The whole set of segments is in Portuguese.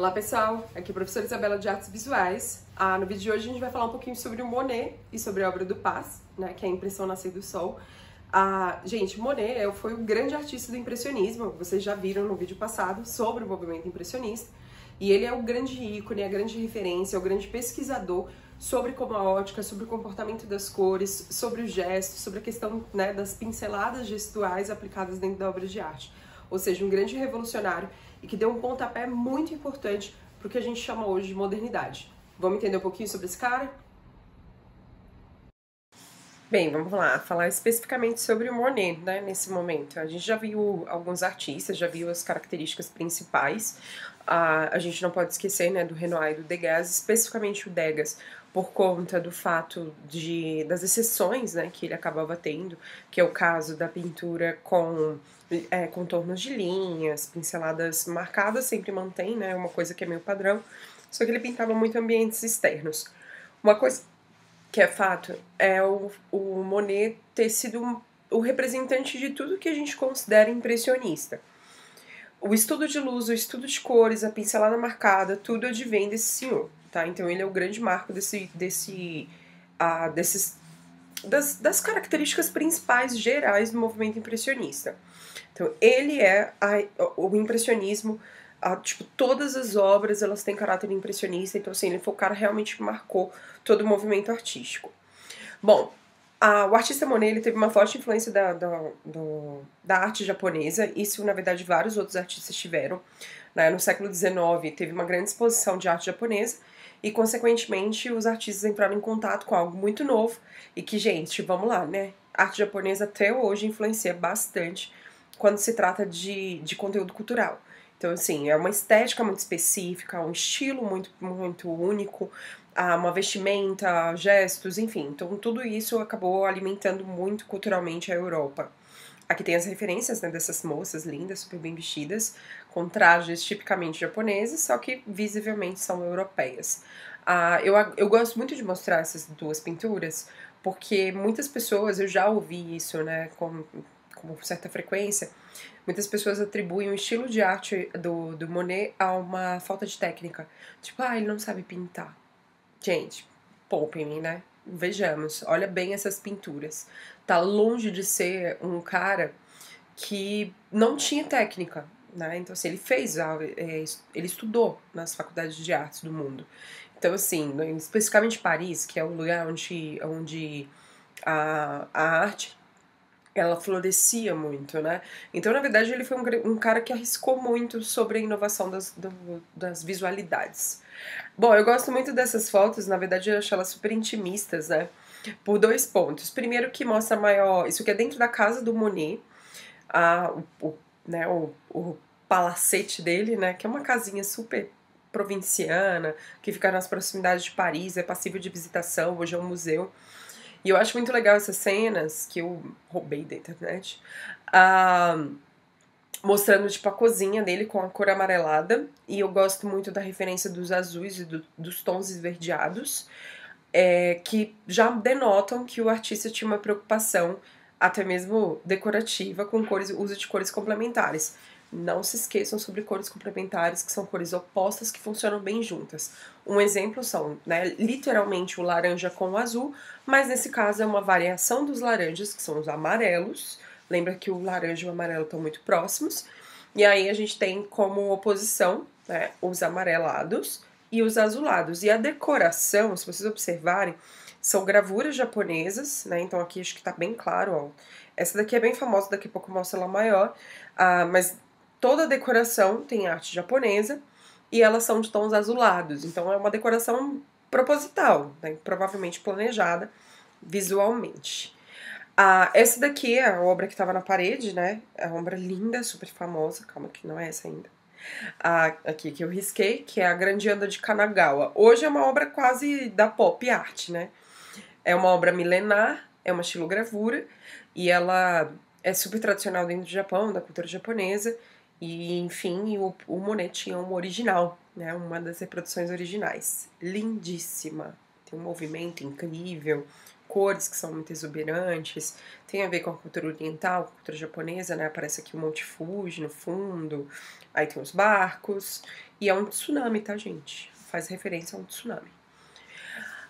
Olá pessoal, aqui é a professora Isabela de Artes Visuais. No vídeo de hoje a gente vai falar um pouquinho sobre o Monet e sobre a obra do Paz, né, que é a Impressão Nascer do Sol. Gente, Monet foi o grande artista do impressionismo, vocês já viram no vídeo passado sobre o movimento impressionista. E ele é o grande ícone, a grande referência, o grande pesquisador sobre como a ótica, sobre o comportamento das cores, sobre os gestos, sobre a questão, né, das pinceladas gestuais aplicadas dentro da obra de arte. Ou seja, um grande revolucionário e que deu um pontapé muito importante para o que a gente chama hoje de modernidade. Vamos entender um pouquinho sobre esse cara? Bem, vamos lá, falar especificamente sobre o Monet, né, nesse momento. A gente já viu alguns artistas, já viu as características principais. A gente não pode esquecer, né, do Renoir e do Degas, especificamente o Degas, por conta do fato das exceções, né, que ele acabava tendo, que é o caso da pintura com contornos de linhas, pinceladas marcadas, sempre mantém, né, uma coisa que é meio padrão, só que ele pintava muito ambientes externos. Uma coisa que é fato é o Monet ter sido o representante de tudo que a gente considera impressionista. O estudo de luz, o estudo de cores, a pincelada marcada, tudo advém desse senhor, tá? Então ele é o grande marco das características principais gerais do movimento impressionista. Então ele é o impressionismo, tipo, todas as obras elas têm caráter impressionista, então assim, ele foi o cara realmente que marcou todo o movimento artístico. Bom, o artista Monet ele teve uma forte influência da arte japonesa, isso na verdade vários outros artistas tiveram. Né? No século XIX teve uma grande exposição de arte japonesa e, consequentemente, os artistas entraram em contato com algo muito novo e que, gente, vamos lá, né? A arte japonesa até hoje influencia bastante quando se trata de conteúdo cultural. Então, assim, é uma estética muito específica, um estilo muito, muito único, uma vestimenta, gestos, enfim. Então, tudo isso acabou alimentando muito culturalmente a Europa. Aqui tem as referências, né, dessas moças lindas, super bem vestidas, com trajes tipicamente japoneses, só que visivelmente são europeias. Eu gosto muito de mostrar essas duas pinturas, porque muitas pessoas, eu já ouvi isso, né, com certa frequência, muitas pessoas atribuem o estilo de arte do Monet a uma falta de técnica. Tipo, ele não sabe pintar. Gente, poupem-me, né? Vejamos, olha bem essas pinturas. Tá longe de ser um cara que não tinha técnica, né? Então, assim, ele estudou nas faculdades de artes do mundo. Então, assim, especificamente Paris, que é o lugar onde a arte ela florescia muito, né? Então, na verdade, ele foi um cara que arriscou muito sobre a inovação das visualidades. Bom, eu gosto muito dessas fotos, na verdade eu acho elas super intimistas, né? Por dois pontos. Primeiro que mostra maior... Isso que é dentro da casa do Monet, o palacete dele, né? Que é uma casinha super provinciana, que fica nas proximidades de Paris, é passível de visitação, hoje é um museu. E eu acho muito legal essas cenas, que eu roubei da internet, mostrando tipo a cozinha dele com a cor amarelada, e eu gosto muito da referência dos azuis e dos tons esverdeados, que já denotam que o artista tinha uma preocupação até mesmo decorativa com uso de cores complementares. Não se esqueçam sobre cores complementares, que são cores opostas que funcionam bem juntas. Um exemplo são, né, literalmente o laranja com o azul, mas nesse caso é uma variação dos laranjas, que são os amarelos. Lembra que o laranja e o amarelo estão muito próximos. E aí a gente tem como oposição, né, os amarelados e os azulados. E a decoração, se vocês observarem, são gravuras japonesas, né? Então aqui acho que tá bem claro, ó. Essa daqui é bem famosa, daqui a pouco eu mostro ela maior. Mas toda a decoração tem arte japonesa e elas são de tons azulados. Então é uma decoração proposital, né? Provavelmente planejada visualmente. Essa daqui é a obra que estava na parede, né? É uma obra linda, super famosa. Calma que não é essa ainda. Aqui que eu risquei, que é a Grande Anda de Kanagawa. Hoje é uma obra quase da pop art, né? É uma obra milenar, é uma estilogravura, e ela é super tradicional dentro do Japão, da cultura japonesa, e enfim, o Monet tinha uma original, né? Uma das reproduções originais. Lindíssima, tem um movimento incrível, cores que são muito exuberantes, tem a ver com a cultura oriental, com a cultura japonesa, né? Aparece aqui o Monte Fuji no fundo, aí tem os barcos, e é um tsunami, tá, gente? Faz referência a um tsunami.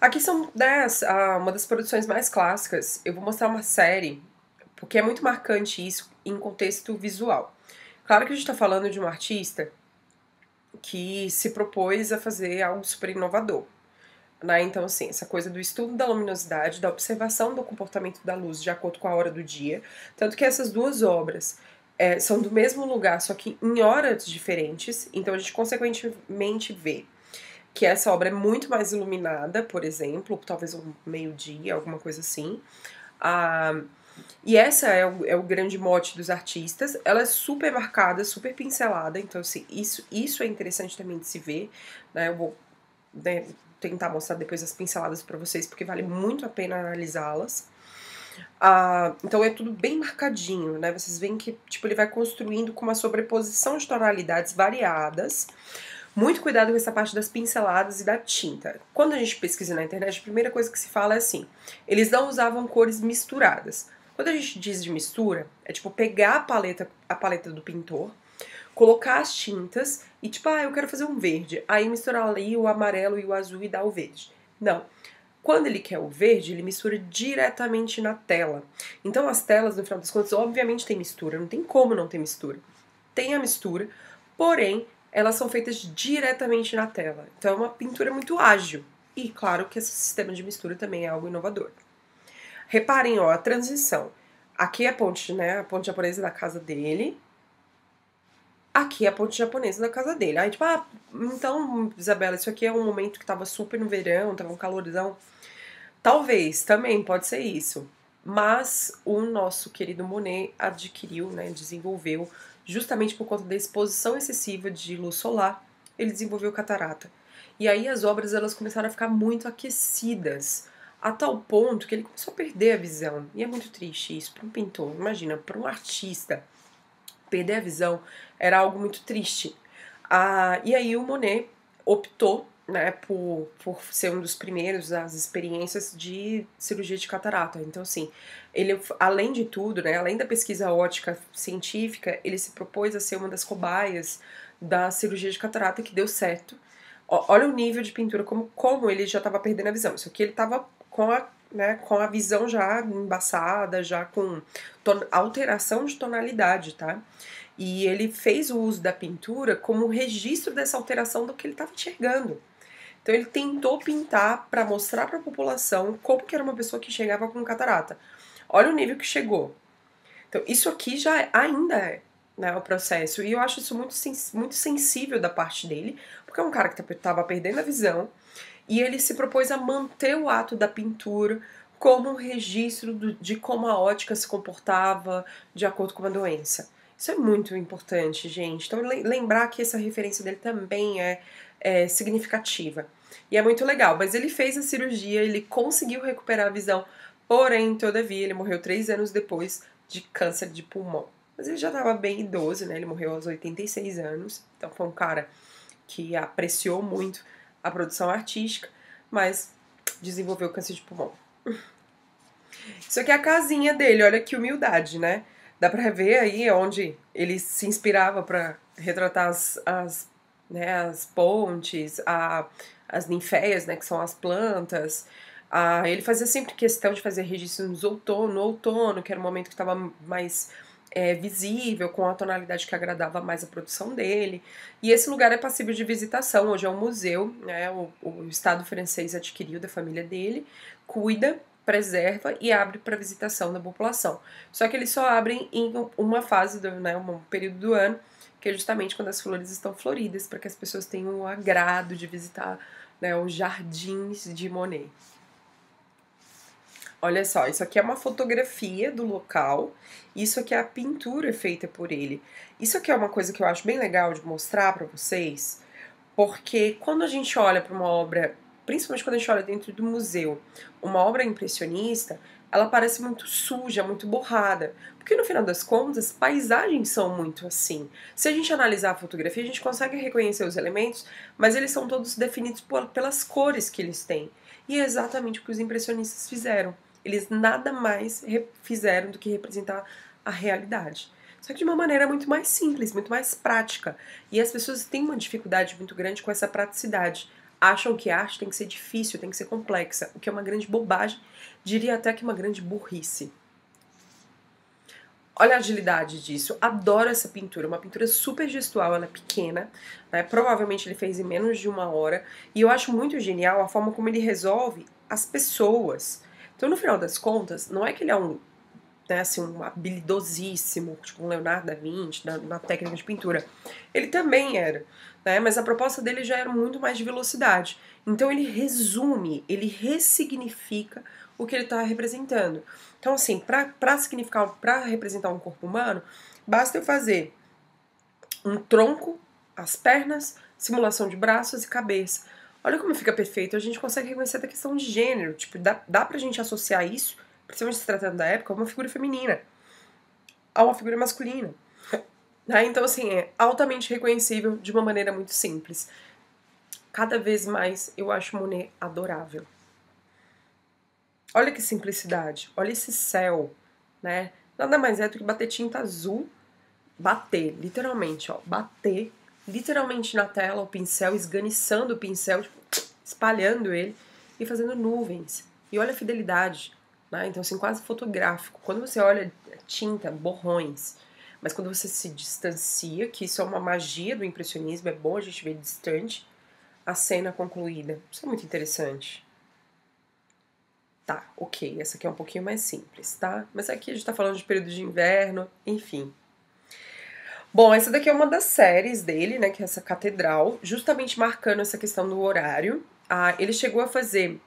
Aqui são uma das produções mais clássicas. Eu vou mostrar uma série, porque é muito marcante isso em contexto visual. Claro que a gente tá falando de um artista que se propôs a fazer algo super inovador. Né? Então, assim, essa coisa do estudo da luminosidade, da observação do comportamento da luz de acordo com a hora do dia. Tanto que essas duas obras são do mesmo lugar, só que em horas diferentes. Então, a gente consequentemente vê que essa obra é muito mais iluminada, por exemplo, talvez um meio-dia, alguma coisa assim. E essa é o grande mote dos artistas. Ela é super marcada, super pincelada, então assim, isso é interessante também de se ver, né? Eu vou tentar mostrar depois as pinceladas pra vocês, porque vale muito a pena analisá-las. Então é tudo bem marcadinho, né? Vocês veem que tipo, ele vai construindo com uma sobreposição de tonalidades variadas. Muito cuidado com essa parte das pinceladas e da tinta. Quando a gente pesquisa na internet, a primeira coisa que se fala é assim, eles não usavam cores misturadas. Quando a gente diz de mistura, é tipo pegar a paleta do pintor, colocar as tintas e tipo, eu quero fazer um verde. Aí misturar ali o amarelo e o azul e dar o verde. Não. Quando ele quer o verde, ele mistura diretamente na tela. Então as telas, no final das contas, obviamente tem mistura. Não tem como não ter mistura. Tem a mistura, porém, elas são feitas diretamente na tela. Então é uma pintura muito ágil. E claro que esse sistema de mistura também é algo inovador. Reparem, ó, a transição. Aqui é a ponte, né? A ponte japonesa da casa dele. Aqui é a ponte japonesa da casa dele. Aí, tipo, então, Isabela, isso aqui é um momento que tava super no verão, tava um calorzão. Talvez, também pode ser isso. Mas o nosso querido Monet adquiriu, né, desenvolveu, justamente por conta da exposição excessiva de luz solar, ele desenvolveu catarata. E aí as obras elas começaram a ficar muito aquecidas, a tal ponto que ele começou a perder a visão. E é muito triste isso para um pintor, imagina, para um artista. Perder a visão era algo muito triste. E aí o Monet optou, né, por ser um dos primeiros as experiências de cirurgia de catarata. Então, assim, ele, além de tudo, né, além da pesquisa ótica científica, ele se propôs a ser uma das cobaias da cirurgia de catarata, que deu certo. Olha o nível de pintura, como ele já estava perdendo a visão. Isso aqui ele estava com a visão já embaçada, já com alteração de tonalidade, tá? E ele fez o uso da pintura como um registro dessa alteração do que ele estava enxergando. Então ele tentou pintar para mostrar para a população como que era uma pessoa que chegava com catarata. Olha o nível que chegou. Então isso aqui já ainda é, né, o processo. E eu acho isso muito sensível da parte dele, porque é um cara que estava perdendo a visão e ele se propôs a manter o ato da pintura como um registro de como a ótica se comportava de acordo com a doença. Isso é muito importante, gente. Então lembrar que essa referência dele também é significativa. E é muito legal, mas ele fez a cirurgia, ele conseguiu recuperar a visão, porém, todavia, ele morreu 3 anos depois de câncer de pulmão. Mas ele já estava bem idoso, né? Ele morreu aos 86 anos, então foi um cara que apreciou muito a produção artística, mas desenvolveu câncer de pulmão. Isso aqui é a casinha dele, olha que humildade, né? Dá pra ver aí onde ele se inspirava para retratar as pontes, as ninféias, né, que são as plantas. Ele fazia sempre questão de fazer registros no outono, que era o momento que estava mais visível, com a tonalidade que agradava mais a produção dele. E esse lugar é passível de visitação, hoje é um museu, né, o Estado francês adquiriu da família dele, cuida, preserva e abre para visitação da população. Só que eles só abrem em uma fase, um período do ano, que é justamente quando as flores estão floridas, para que as pessoas tenham o agrado de visitar, né, os jardins de Monet. Olha só, isso aqui é uma fotografia do local, isso aqui é a pintura feita por ele. Isso aqui é uma coisa que eu acho bem legal de mostrar para vocês, porque quando a gente olha para uma obra, principalmente quando a gente olha dentro do museu, uma obra impressionista, ela parece muito suja, muito borrada. Porque no final das contas, paisagens são muito assim. Se a gente analisar a fotografia, a gente consegue reconhecer os elementos, mas eles são todos definidos pelas cores que eles têm. E é exatamente o que os impressionistas fizeram. Eles nada mais fizeram do que representar a realidade. Só que de uma maneira muito mais simples, muito mais prática. E as pessoas têm uma dificuldade muito grande com essa praticidade. Acham que a arte tem que ser difícil, tem que ser complexa, o que é uma grande bobagem, diria até que uma grande burrice. Olha a agilidade disso. Adoro essa pintura. Uma pintura super gestual, ela é pequena, né? Provavelmente ele fez em menos de 1 hora. E eu acho muito genial a forma como ele resolve as pessoas. Então, no final das contas, não é que ele é né, assim, um habilidosíssimo, tipo um Leonardo da Vinci, na técnica de pintura. Ele também era, né? Mas a proposta dele já era muito mais de velocidade. Então ele resume, ele ressignifica o que ele está representando. Então, assim, para representar um corpo humano, basta eu fazer um tronco, as pernas, simulação de braços e cabeça. Olha como fica perfeito. A gente consegue reconhecer a questão de gênero. Tipo, dá pra gente associar isso, principalmente se tratando da época, a uma figura feminina, a uma figura masculina. Né? Então, assim, é altamente reconhecível de uma maneira muito simples. Cada vez mais eu acho Monet adorável. Olha que simplicidade, olha esse céu, né? Nada mais é do que bater tinta azul, bater, literalmente, ó, bater literalmente na tela o pincel, esganiçando o pincel, tipo, espalhando ele e fazendo nuvens. E olha a fidelidade, né? Então, assim, quase fotográfico. Quando você olha tinta, borrões, mas quando você se distancia, que isso é uma magia do impressionismo, é bom a gente ver distante, a cena concluída. Isso é muito interessante. Tá, ok, essa aqui é um pouquinho mais simples, tá? Mas aqui a gente tá falando de período de inverno, enfim. Bom, essa daqui é uma das séries dele, né, que é essa catedral, justamente marcando essa questão do horário. Ele chegou a fazer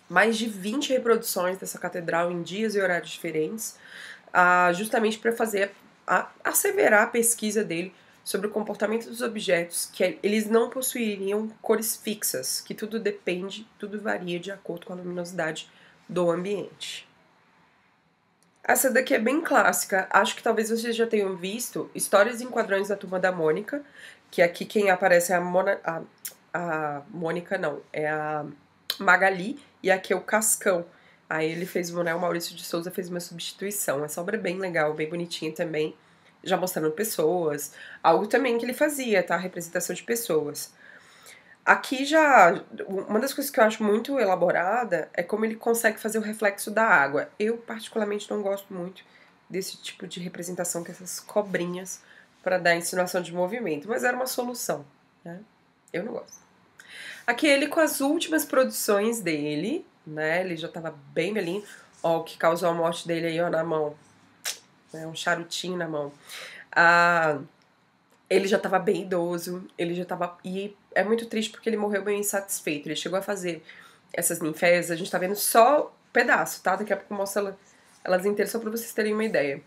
mais de 20 reproduções dessa catedral em dias e horários diferentes, justamente para fazer asseverar a pesquisa dele sobre o comportamento dos objetos, que eles não possuiriam cores fixas, que tudo depende, tudo varia de acordo com a luminosidade do ambiente. Essa daqui é bem clássica, acho que talvez vocês já tenham visto Histórias em Quadrões da Turma da Mônica, que aqui quem aparece é a Mônica, não, é a Magali, e aqui é o Cascão. Aí ele fez o Manuel Maurício de Souza fez uma substituição. Essa obra é bem legal, bem bonitinha também, já mostrando pessoas, algo também que ele fazia, tá? Representação de pessoas. Aqui já, uma das coisas que eu acho muito elaborada é como ele consegue fazer o reflexo da água. Eu particularmente não gosto muito desse tipo de representação com essas cobrinhas para dar insinuação de movimento, mas era uma solução, né? Eu não gosto. Aqui ele com as últimas produções dele, né? Ele já tava bem velhinho. Ó, o que causou a morte dele aí, ó, na mão. Né, um charutinho na mão. Ele já tava bem idoso, ele já tava... E é muito triste porque ele morreu bem insatisfeito. Ele chegou a fazer essas ninféias, a gente tá vendo só pedaço, tá? Daqui a pouco eu mostro elas inteiras só pra vocês terem uma ideia.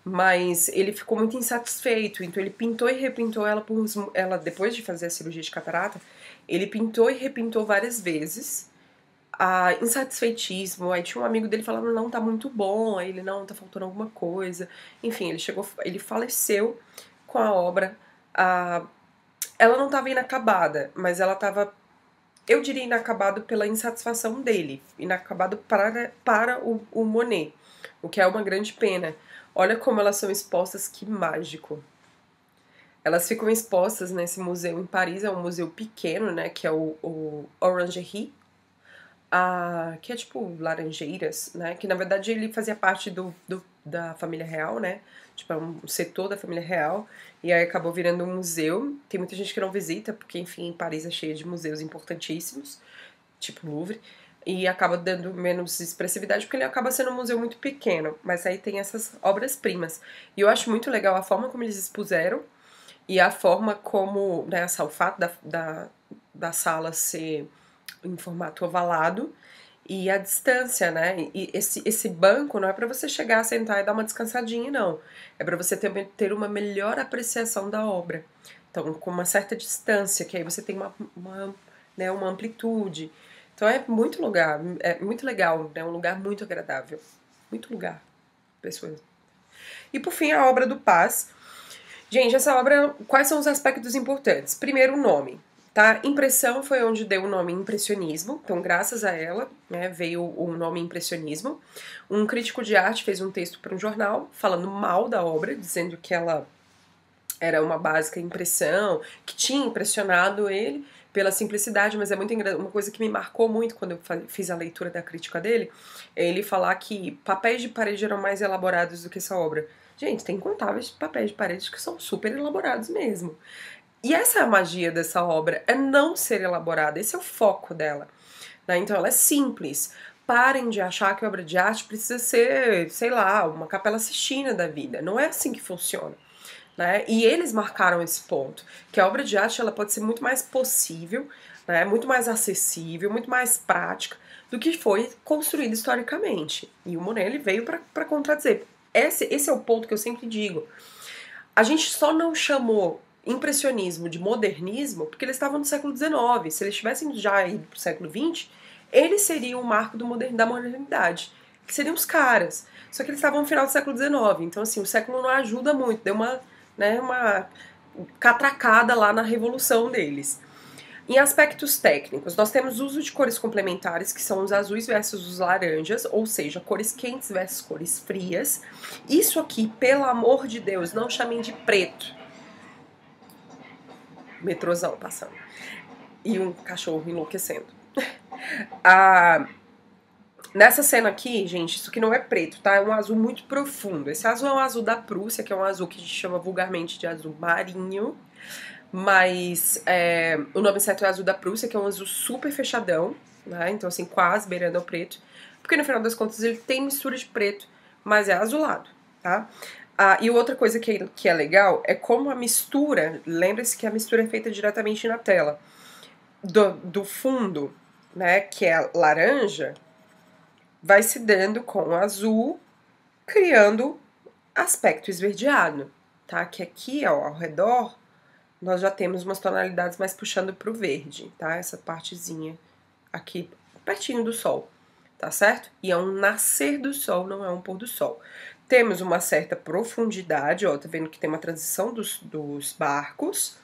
Mas ele ficou muito insatisfeito, então ele pintou e repintou ela depois de fazer a cirurgia de catarata, ele pintou e repintou várias vezes. Insatisfeitíssimo, aí tinha um amigo dele falando, não, tá muito bom, aí ele, não, tá faltando alguma coisa. Enfim, ele faleceu com a obra. Ela não estava inacabada, mas ela estava, eu diria, inacabado pela insatisfação dele, inacabado para o Monet, o que é uma grande pena. Olha como elas são expostas, que mágico. Elas ficam expostas nesse museu em Paris, é um museu pequeno, né, que é o Orangerie, que é tipo Laranjeiras, né, que na verdade ele fazia parte da família real, né, tipo é um setor da família real, e aí acabou virando um museu. Tem muita gente que não visita, porque enfim, Paris é cheia de museus importantíssimos, tipo Louvre, e acaba dando menos expressividade porque ele acaba sendo um museu muito pequeno, mas aí tem essas obras-primas. E eu acho muito legal a forma como eles expuseram e a forma como, né, o fato da sala ser em formato ovalado e a distância, né? E esse banco não é para você chegar, sentar e dar uma descansadinha, não. É para você ter uma melhor apreciação da obra. Então, com uma certa distância, que aí você tem né, uma amplitude. Então é muito legal, é um lugar muito agradável. Muito lugar. Pessoas. E por fim, a obra do Paz. Gente, essa obra, quais são os aspectos importantes? Primeiro, o nome. Tá? Impressão foi onde deu o nome impressionismo, então graças a ela, né, veio o nome impressionismo. Um crítico de arte fez um texto para um jornal falando mal da obra, dizendo que ela era uma básica impressão, que tinha impressionado ele pela simplicidade, mas é muito uma coisa que me marcou muito quando eu fiz a leitura da crítica dele, é ele falar que papéis de parede eram mais elaborados do que essa obra. Gente, tem incontáveis papéis de parede que são super elaborados mesmo. E essa é a magia dessa obra, é não ser elaborada, esse é o foco dela. Né? Então ela é simples. Parem de achar que a obra de arte precisa ser, sei lá, uma Capela Sistina da vida. Não é assim que funciona. Né? E eles marcaram esse ponto, que a obra de arte ela pode ser muito mais possível, né? Muito mais acessível, muito mais prática do que foi construída historicamente. E o Monet ele veio para contradizer. Esse é o ponto que eu sempre digo. A gente só não chamou impressionismo de modernismo porque eles estavam no século XIX. Se eles tivessem já ido para o século XX, eles seriam o marco da modernidade, que seriam os caras. Só que eles estavam no final do século XIX, então assim, o século não ajuda muito, deu uma catracada lá na revolução deles. Em aspectos técnicos, nós temos uso de cores complementares, que são os azuis versus os laranjas, ou seja, cores quentes versus cores frias. Isso aqui, pelo amor de Deus, não chamem de preto. Metrôzão passando. E um cachorro enlouquecendo. Nessa cena aqui, gente, isso aqui não é preto, tá? É um azul muito profundo. Esse azul é um azul da Prússia, que é um azul que a gente chama vulgarmente de azul marinho. Mas o nome certo é azul da Prússia, que é um azul super fechadão, né? Então, assim, quase beirando ao preto. Porque no final das contas ele tem mistura de preto, mas é azulado, tá? E outra coisa que é legal é como a mistura, lembre-se que a mistura é feita diretamente na tela, do fundo, né, que é laranja, vai se dando com o azul, criando aspecto esverdeado, tá? Que aqui, ó, ao redor, nós já temos umas tonalidades mais puxando pro verde, tá? Essa partezinha aqui, pertinho do sol, tá certo? E é um nascer do sol, não é um pôr do sol. Temos uma certa profundidade, ó, tá vendo que tem uma transição dos barcos,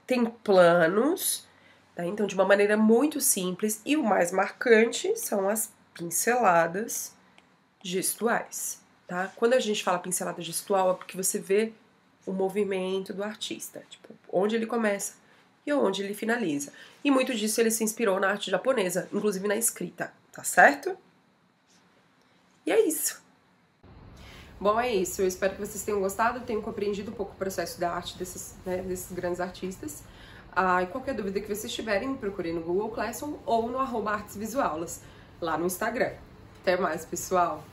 tem planos, tá? Então de uma maneira muito simples, e o mais marcante são as pinceladas gestuais, tá? Quando a gente fala pincelada gestual é porque você vê o movimento do artista, tipo, onde ele começa e onde ele finaliza. E muito disso ele se inspirou na arte japonesa, inclusive na escrita, tá certo? E é isso. Bom, é isso. Eu espero que vocês tenham gostado, tenham compreendido um pouco o processo da arte desses grandes artistas. E qualquer dúvida que vocês tiverem, me procurem no Google Classroom ou no @artesvisuaulas, lá no Instagram. Até mais, pessoal!